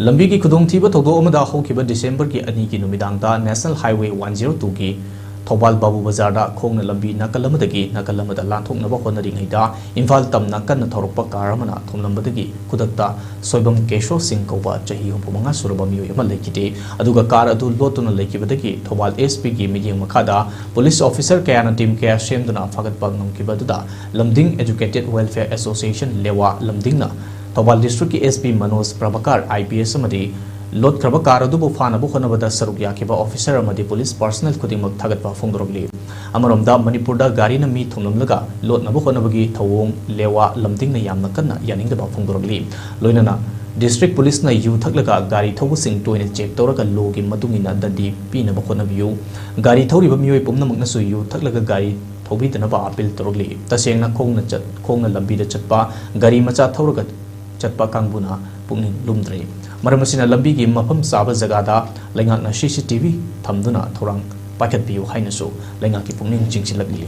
लंबी की खुदोंगथीबा थौदोक अमदा होखिबा डिसेंबर की अनी की नुमिदांगदा नेशनल हाईवे 102 की थौबाल बाबू बाजारदा खोंगना लंबी नाकलमदगी नाकलमदा लांथोकनबा होनरिङैदा इम्फाल तमना कन्न थौरकपा कार अमना थोमलंबदगी खुदक्ता सोयबम केशो सिंह कौबा चही 35 सुरबा मियोय अमा लेकिदे अदुगा कार अदु लोतुना लेकिबदगी थौबाल एसपी की मियेंग मखादा पुलिस ऑफिसर कयाना टीम कया सेमदुना फागतपा ngमकिबदुदा लमदिंग एजुकेटेड वेलफेयर एसोसिएशन लेवा लमदिंगना थौबाल डिस्ट्रिक्ट की एसपी मनोज प्रभाकर आईपीएस अमदी लोट क्रब कार अदुबु फानबु होनबदा सरुक याखिबा ऑफिसर अमदी पुलिस पर्सनल खुदिमक थागतपा फोंदोरकली अमरोमदा मणिपुरदा गारीना मी थोमलमलगा लोटनबु होनबगी थौवोंग लेवा लमदिंगना यामना कन्ना यानिंगदबा फोंदोरकली लोइनना डिस्ट्रिक्ट पुलिस ना यू थकलगा गारी थौबुसिंग टोइने चेक तौरगा लोगी मदुंगिना दंडी पीनबा होनबियु गारी थौरिबा मियोय पुमनमकनसु यू थकलगा गारी थौबीदनबा अपील तौरकली तसेंगना खोंगना लंबीदा चटपा गारी मचा थौरगा चटपा कांगबुना पुंगनिंग लुमद्रे मरमसिना लंबी की मफम साबा जगादा लेंगाकना सीसीटीवी थमदुना थोरांग पाखतबियु हाइनसु लेंगाकी पुंगनिंग जिंगसिलकली